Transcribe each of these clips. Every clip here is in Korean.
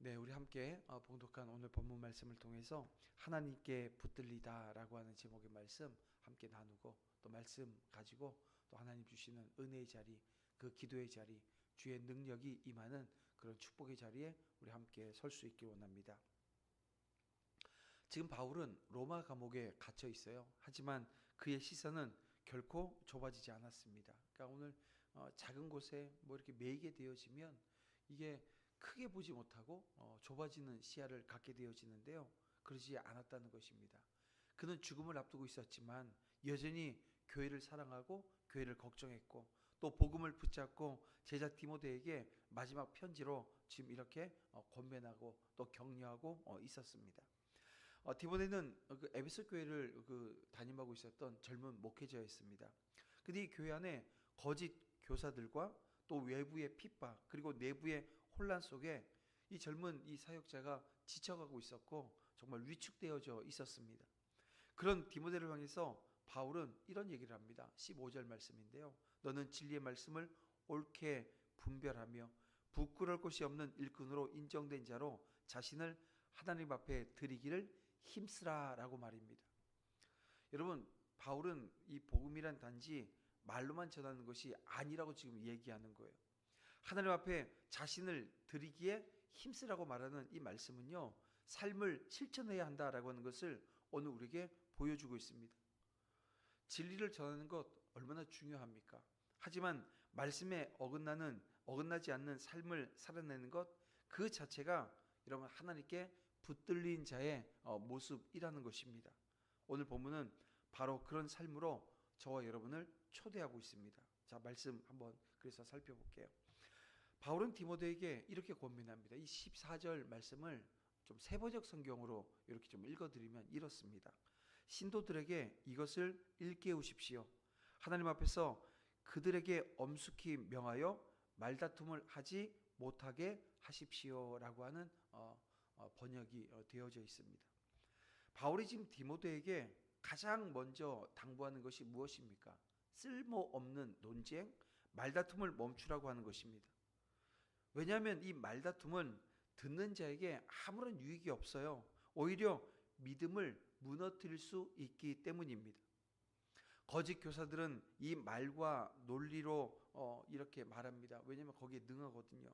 네, 우리 함께 봉독한 오늘 본문 말씀을 통해서 하나님께 붙들리다라고 하는 제목의 말씀 함께 나누고 또 말씀 가지고 또 하나님 주시는 은혜의 자리, 그 기도의 자리, 주의 능력이 임하는 그런 축복의 자리에 우리 함께 설 수 있길 원합니다. 지금 바울은 로마 감옥에 갇혀 있어요. 하지만 그의 시선은 결코 좁아지지 않았습니다. 그러니까 오늘 작은 곳에 뭐 이렇게 매이게 되어지면 이게 크게 보지 못하고 좁아지는 시야를 갖게 되어지는데요. 그러지 않았다는 것입니다. 그는 죽음을 앞두고 있었지만 여전히 교회를 사랑하고 교회를 걱정했고 또 복음을 붙잡고 제자 디모데에게 마지막 편지로 지금 이렇게 권면하고 또 격려하고 있었습니다. 디모데는 그 에베소 교회를 담임하고 있었던 젊은 목회자였습니다. 근데 이 교회 안에 거짓 교사들과 또 외부의 핍박 그리고 내부의 혼란 속에 이 젊은 이 사역자가 지쳐가고 있었고 정말 위축되어져 있었습니다. 그런 디모데를 향해서 바울은 이런 얘기를 합니다. 15절 말씀인데요. 너는 진리의 말씀을 옳게 분별하며 부끄러울 것이 없는 일꾼으로 인정된 자로 자신을 하나님 앞에 드리기를 힘쓰라라고 말입니다. 여러분, 바울은 이 복음이란 단지 말로만 전하는 것이 아니라고 지금 얘기하는 거예요. 하나님 앞에 자신을 드리기에 힘쓰라고 말하는 이 말씀은요, 삶을 실천해야 한다라고 하는 것을 오늘 우리에게 보여주고 있습니다. 진리를 전하는 것 얼마나 중요합니까? 하지만 말씀에 어긋나지 않는 삶을 살아내는 것 그 자체가 여러분 하나님께 붙들린 자의 모습이라는 것입니다. 오늘 본문은 바로 그런 삶으로 저와 여러분을 초대하고 있습니다. 자, 말씀 한번 그래서 살펴볼게요. 바울은 디모데에게 이렇게 권면합니다. 이 14절 말씀을 좀 세번역 성경으로 이렇게 좀 읽어드리면 이렇습니다. 신도들에게 이것을 일깨우십시오. 하나님 앞에서 그들에게 엄숙히 명하여 말다툼을 하지 못하게 하십시오라고 하는 번역이 되어져 있습니다. 바울이 지금 디모데에게 가장 먼저 당부하는 것이 무엇입니까? 쓸모없는 논쟁, 말다툼을 멈추라고 하는 것입니다. 왜냐하면 이 말다툼은 듣는 자에게 아무런 유익이 없어요. 오히려 믿음을 무너뜨릴 수 있기 때문입니다. 거짓 교사들은 이 말과 논리로 이렇게 말합니다. 왜냐하면 거기에 능하거든요.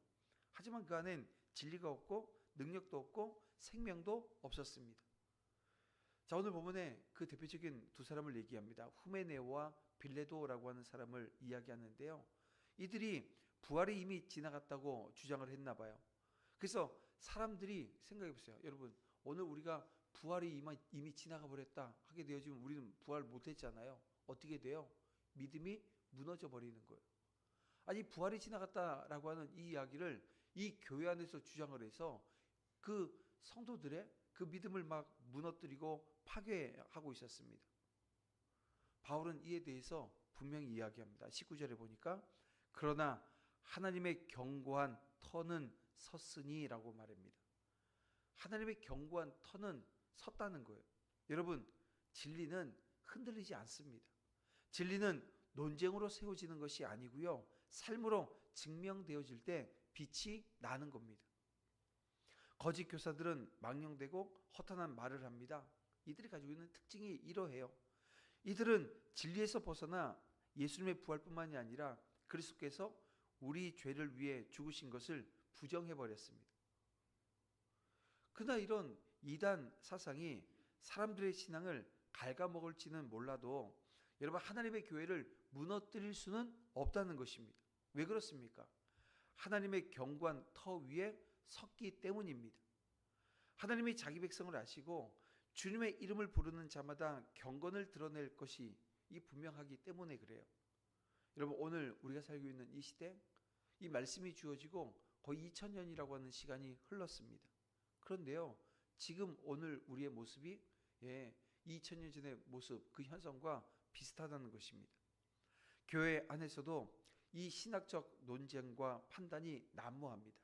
하지만 그 안엔 진리가 없고 능력도 없고 생명도 없었습니다. 자, 오늘 본문에 그 대표적인 두 사람을 얘기합니다. 후메네오와 빌레도라고 하는 사람을 이야기하는데요. 이들이 부활이 이미 지나갔다고 주장을 했나 봐요. 그래서 사람들이 생각해 보세요. 여러분, 오늘 우리가 부활이 이미 지나가 버렸다 하게 되어지면 우리는 부활 못했잖아요. 어떻게 돼요? 믿음이 무너져 버리는 거예요. 아니, 부활이 지나갔다라고 하는 이 이야기를 이 교회 안에서 주장을 해서 그 성도들의 그 믿음을 막 무너뜨리고 파괴하고 있었습니다. 바울은 이에 대해서 분명히 이야기합니다. 19절에 보니까 그러나 하나님의 견고한 터는 섰으니 라고 말합니다. 하나님의 견고한 터는 섰다는 거예요. 여러분, 진리는 흔들리지 않습니다. 진리는 논쟁으로 세워지는 것이 아니고요, 삶으로 증명되어질 때 빛이 나는 겁니다. 거짓 교사들은 망령되고 허탄한 말을 합니다. 이들이 가지고 있는 특징이 이러해요. 이들은 진리에서 벗어나 예수님의 부활뿐만이 아니라 그리스도께서 우리 죄를 위해 죽으신 것을 부정해버렸습니다. 그러나 이런 이단 사상이 사람들의 신앙을 갉아먹을지는 몰라도 여러분, 하나님의 교회를 무너뜨릴 수는 없다는 것입니다. 왜 그렇습니까? 하나님의 견고한 터 위에 섰기 때문입니다. 하나님이 자기 백성을 아시고 주님의 이름을 부르는 자마다 경건을 드러낼 것이 이 분명하기 때문에 그래요. 여러분, 오늘 우리가 살고 있는 이 시대, 이 말씀이 주어지고 거의 2000년이라고 하는 시간이 흘렀습니다. 그런데요, 지금 오늘 우리의 모습이 2000년 전의 모습, 그 현상과 비슷하다는 것입니다. 교회 안에서도 이 신학적 논쟁과 판단이 난무합니다.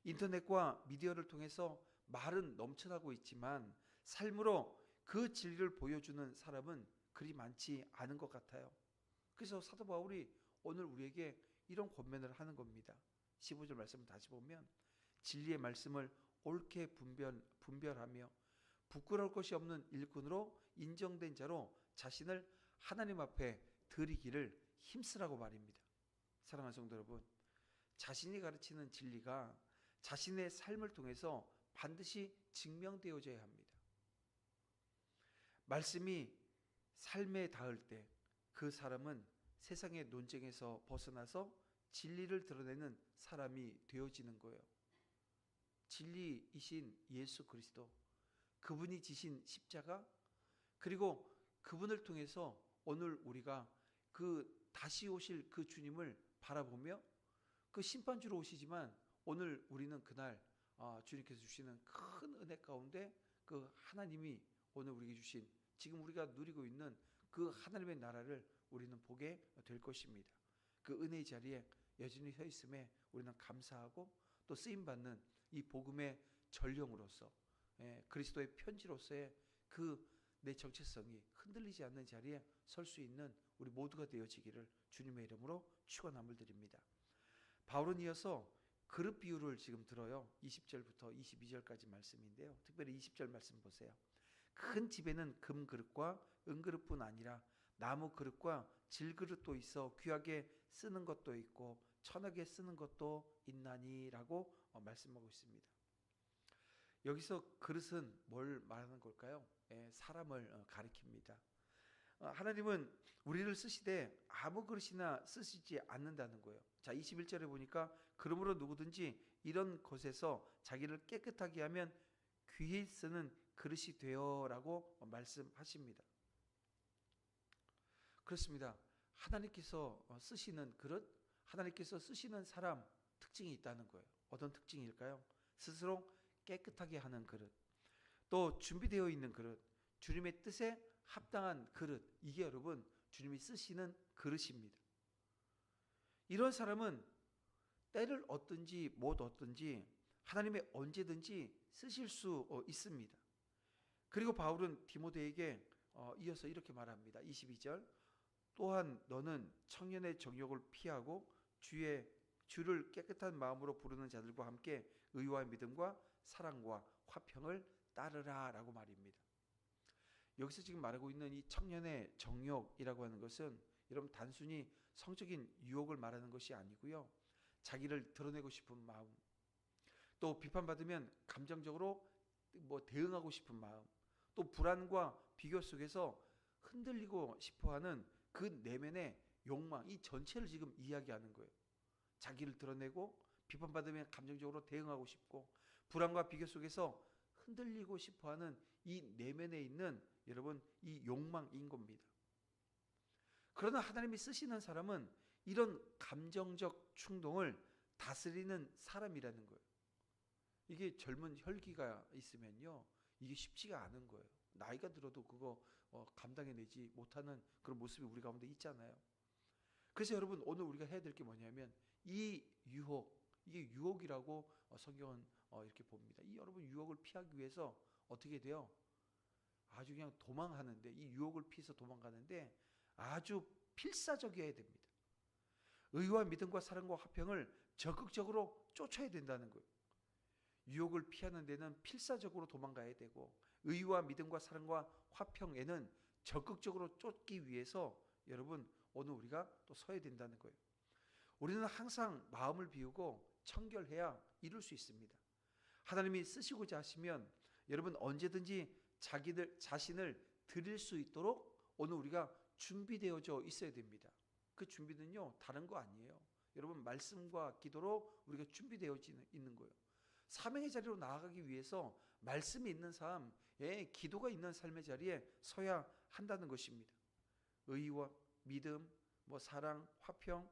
인터넷과 미디어를 통해서 말은 넘쳐나고 있지만 삶으로 그 진리를 보여주는 사람은 그리 많지 않은 것 같아요. 그래서 사도 바울이 오늘 우리에게 이런 권면을 하는 겁니다. 15절 말씀을 다시 보면 진리의 말씀을 옳게 분별하며 부끄러울 것이 없는 일꾼으로 인정된 자로 자신을 하나님 앞에 드리기를 힘쓰라고 말입니다. 사랑하는 성도 여러분, 자신이 가르치는 진리가 자신의 삶을 통해서 반드시 증명되어져야 합니다. 말씀이 삶에 닿을 때 그 사람은 세상의 논쟁에서 벗어나서 진리를 드러내는 사람이 되어지는 거예요. 진리이신 예수 그리스도, 그분이 지신 십자가, 그리고 그분을 통해서 오늘 우리가 그 다시 오실 그 주님을 바라보며 그 심판주로 오시지만 오늘 우리는 그날 주님께서 주시는 큰 은혜 가운데 그 하나님이 오늘 우리에게 주신, 지금 우리가 누리고 있는 그 하나님의 나라를 우리는 보게 될 것입니다. 그 은혜의 자리에 여전히 서 있음에 우리는 감사하고 또 쓰임받는 이 복음의 전령으로서, 그리스도의 편지로서의 그 내 정체성이 흔들리지 않는 자리에 설 수 있는 우리 모두가 되어지기를 주님의 이름으로 축원함을 드립니다. 바울은 이어서 그릇 비유를 지금 들어요. 20절부터 22절까지 말씀인데요. 특별히 20절 말씀 보세요. 큰 집에는 금 그릇과 은 그릇뿐 아니라 나무 그릇과 질 그릇도 있어 귀하게 쓰는 것도 있고 천하게 쓰는 것도 있나니라고 말씀하고 있습니다. 여기서 그릇은 뭘 말하는 걸까요? 사람을 가리킵니다. 하나님은 우리를 쓰시되 아무 그릇이나 쓰시지 않는다는 거예요. 자, 21절에 보니까 그러므로 누구든지 이런 것에서 자기를 깨끗하게 하면 귀히 쓰는 그릇이 되어라고 말씀하십니다. 그렇습니다. 하나님께서 쓰시는 그릇, 하나님께서 쓰시는 사람 특징이 있다는 거예요. 어떤 특징일까요? 스스로 깨끗하게 하는 그릇, 또 준비되어 있는 그릇, 주님의 뜻에 합당한 그릇, 이게 여러분 주님이 쓰시는 그릇입니다. 이런 사람은 때를 얻든지 못 얻든지 하나님의 언제든지 쓰실 수 있습니다. 그리고 바울은 디모데에게 이어서 이렇게 말합니다. 22절, 또한 너는 청년의 정욕을 피하고 주를 깨끗한 마음으로 부르는 자들과 함께 의와 믿음과 사랑과 화평을 따르라 라고 말입니다. 여기서 지금 말하고 있는 이 청년의 정욕이라고 하는 것은 여러분 단순히 성적인 유혹을 말하는 것이 아니고요, 자기를 드러내고 싶은 마음, 또 비판받으면 감정적으로 대응하고 싶은 마음, 또 불안과 비교 속에서 흔들리고 싶어하는 그 내면의 욕망, 이 전체를 지금 이야기하는 거예요. 자기를 드러내고 비판받으면 감정적으로 대응하고 싶고 불안과 비교 속에서 흔들리고 싶어하는 이 내면에 있는 여러분 이 욕망인 겁니다. 그러나 하나님이 쓰시는 사람은 이런 감정적 충동을 다스리는 사람이라는 거예요. 이게 젊은 혈기가 있으면요, 이게 쉽지가 않은 거예요. 나이가 들어도 그거 감당해내지 못하는 그런 모습이 우리 가운데 있잖아요. 그래서 여러분 오늘 우리가 해야 될 게 뭐냐면 이 유혹, 이게 유혹이라고 성경은 이렇게 봅니다. 이 여러분 유혹을 피하기 위해서 어떻게 돼요? 아주 그냥 도망하는데, 이 유혹을 피해서 도망가는데 아주 필사적이어야 됩니다. 의와 믿음과 사랑과 화평을 적극적으로 쫓아야 된다는 거예요. 유혹을 피하는 데는 필사적으로 도망가야 되고 의와 믿음과 사랑과 화평에는 적극적으로 쫓기 위해서 여러분 오늘 우리가 또 서야 된다는 거예요. 우리는 항상 마음을 비우고 청결해야 이룰 수 있습니다. 하나님이 쓰시고자 하시면 여러분 언제든지 자신을 드릴 수 있도록 오늘 우리가 준비되어져 있어야 됩니다. 그 준비는요 다른 거 아니에요. 여러분 말씀과 기도로 우리가 준비되어져 있는 거예요. 사명의 자리로 나아가기 위해서 말씀이 있는 삶, 기도가 있는 삶의 자리에 서야 한다는 것입니다. 의와 믿음, 사랑, 화평,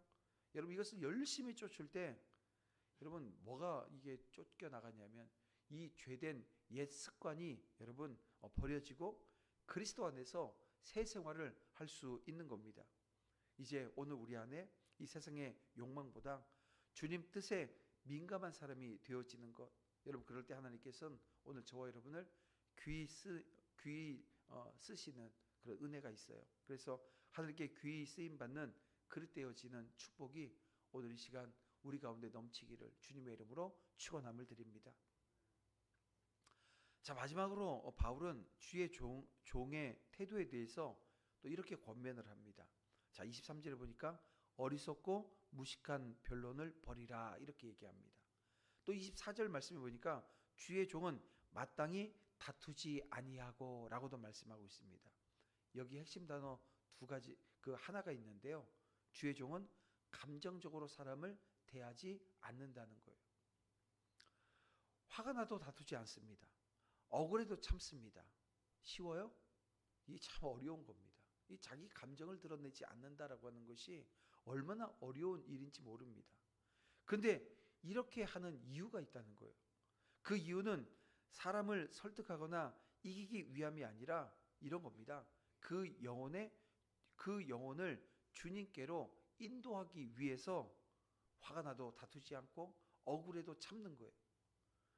여러분 이것을 열심히 쫓을 때 여러분 뭐가 이게 쫓겨나가냐면 이 죄된 옛 습관이 여러분 버려지고 그리스도 안에서 새 생활을 할 수 있는 겁니다. 이제 오늘 우리 안에 이 세상의 욕망보다 주님 뜻에 민감한 사람이 되어지는 것, 여러분 그럴 때 하나님께서는 오늘 저와 여러분을 귀히 쓰시는 그런 은혜가 있어요. 그래서 하나님께 귀히 쓰임받는 그릇 되어지는 축복이 오늘 이 시간 우리 가운데 넘치기를 주님의 이름으로 축원함을 드립니다. 자, 마지막으로 바울은 주의 종의 태도에 대해서 또 이렇게 권면을 합니다. 자, 23절에 보니까 어리석고 무식한 변론을 버리라 이렇게 얘기합니다. 또 24절 말씀에 보니까 주의 종은 마땅히 다투지 아니하고 라고도 말씀하고 있습니다. 여기 핵심 단어 두 가지, 그 하나가 있는데요. 주의 종은 감정적으로 사람을 대하지 않는다는 거예요. 화가 나도 다투지 않습니다. 억울해도 참습니다. 쉬워요? 이게 참 어려운 겁니다. 이 자기 감정을 드러내지 않는다라고 하는 것이 얼마나 어려운 일인지 모릅니다. 그런데 이렇게 하는 이유가 있다는 거예요. 그 이유는 사람을 설득하거나 이기기 위함이 아니라 이런 겁니다. 그 영혼을 주님께로 인도하기 위해서 화가 나도 다투지 않고 억울해도 참는 거예요.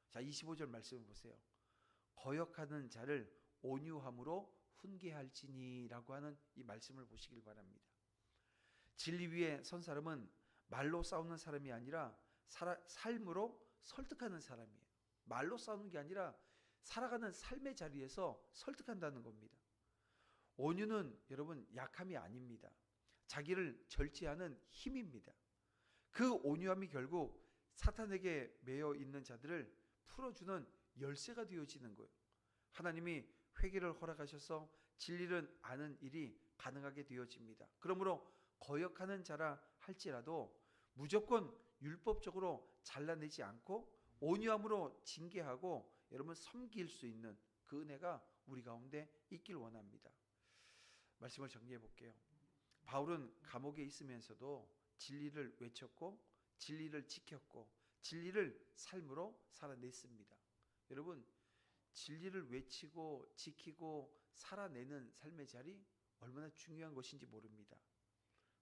자, 25절 말씀을 보세요. 거역하는 자를 온유함으로 훈계할지니라고 하는 이 말씀을 보시길 바랍니다. 진리 위에 선 사람은 말로 싸우는 사람이 아니라 삶으로 설득하는 사람이에요. 말로 싸우는 게 아니라 살아가는 삶의 자리에서 설득한다는 겁니다. 온유는 여러분 약함이 아닙니다. 자기를 절제하는 힘입니다. 그 온유함이 결국 사탄에게 매여 있는 자들을 풀어주는 열쇠가 되어지는 거예요. 하나님이 회개를 허락하셔서 진리를 아는 일이 가능하게 되어집니다. 그러므로 거역하는 자라 할지라도 무조건 율법적으로 잘라내지 않고 온유함으로 징계하고 여러분 섬길 수 있는 그 은혜가 우리 가운데 있길 원합니다. 말씀을 정리해 볼게요. 바울은 감옥에 있으면서도 진리를 외쳤고 진리를 지켰고 진리를 삶으로 살아냈습니다. 여러분, 진리를 외치고 지키고 살아내는 삶의 자리 얼마나 중요한 것인지 모릅니다.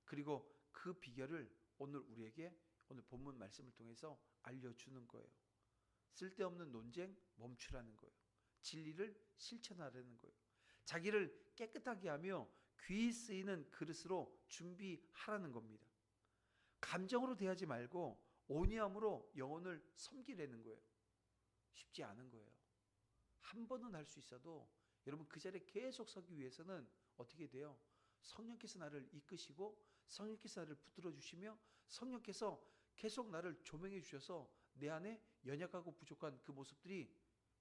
그리고 그 비결을 오늘 우리에게 오늘 본문 말씀을 통해서 알려주는 거예요. 쓸데없는 논쟁 멈추라는 거예요. 진리를 실천하라는 거예요. 자기를 깨끗하게 하며 귀 쓰이는 그릇으로 준비하라는 겁니다. 감정으로 대하지 말고 온유함으로 영혼을 섬기라는 거예요. 쉽지 않은 거예요. 한 번은 할 수 있어도 여러분 그 자리에 계속 서기 위해서는 어떻게 돼요? 성령께서 나를 이끄시고 성령께서 나를 붙들어 주시며 성령께서 계속 나를 조명해 주셔서 내 안에 연약하고 부족한 그 모습들이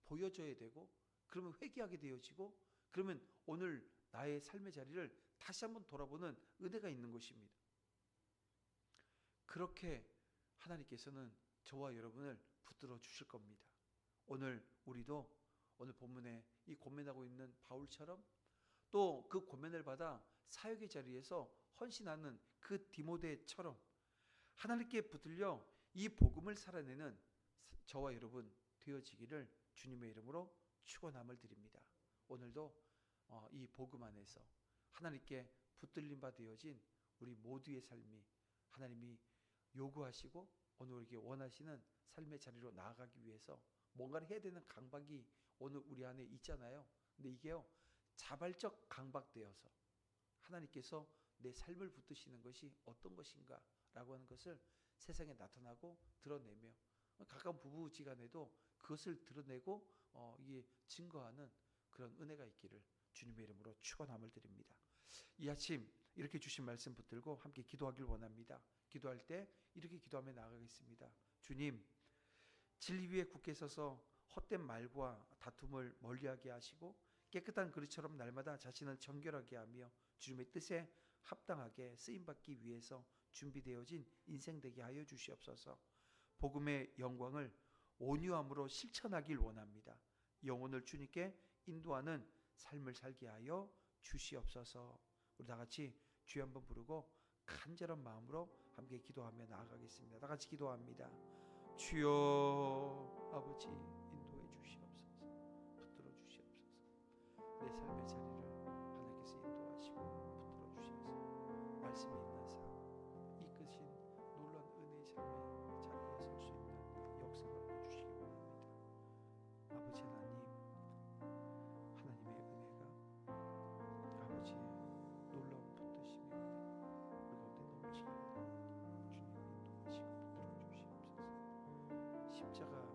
보여져야 되고 그러면 회개하게 되어지고 그러면 오늘 나의 삶의 자리를 다시 한번 돌아보는 은혜가 있는 것입니다. 그렇게 하나님께서는 저와 여러분을 붙들어 주실 겁니다. 오늘 우리도 오늘 본문에 이 고민하고 있는 바울처럼 또 그 고민을 받아 사역의 자리에서 헌신하는 그 디모데처럼 하나님께 붙들려 이 복음을 살아내는 저와 여러분 되어지기를 주님의 이름으로 축원함을 드립니다. 오늘도 이 복음 안에서 하나님께 붙들림 바 되어진 우리 모두의 삶이 하나님이 요구하시고 오늘 우리에게 원하시는 삶의 자리로 나아가기 위해서 뭔가를 해야 되는 강박이 오늘 우리 안에 있잖아요. 근데 이게요 자발적 강박되어서 하나님께서 내 삶을 붙드시는 것이 어떤 것인가 라고 하는 것을 세상에 나타나고 드러내며 가까운 부부지간에도 그것을 드러내고 이게 증거하는 그런 은혜가 있기를 주님의 이름으로 축원함을 드립니다. 이 아침 이렇게 주신 말씀 붙들고 함께 기도하길 원합니다. 기도할 때 이렇게 기도하며 나아가겠습니다. 주님, 진리 위에 굳게 서서 헛된 말과 다툼을 멀리하게 하시고 깨끗한 그릇처럼 날마다 자신을 정결하게 하며 주님의 뜻에 합당하게 쓰임받기 위해서 준비되어진 인생 되게 하여 주시옵소서. 복음의 영광을 온유함으로 실천하길 원합니다. 영혼을 주님께 인도하는 삶을 살게 하여 주시옵소서. 우리 다 같이 주여 한번 부르고 간절한 마음으로 함께 기도하며 나아가겠습니다. 다 같이 기도합니다. 주여 아버지 인도해 주시옵소서. 붙들어 주시옵소서. 내 삶의 자리를 하나님께서 인도하시고 붙들어 주셔서 말씀이 있는 삶 이끄신 놀라운 은혜의 삶의 자리에 설 수 있는 역사를 해주시기 원합니다. 아버지 하나님, 하나님의 은혜가 아버지의 놀라운 붙드심의 은혜가 우리 가운데 넘치길 원합니다. 주님 인도하시고 붙들어 주시옵소서. 십자가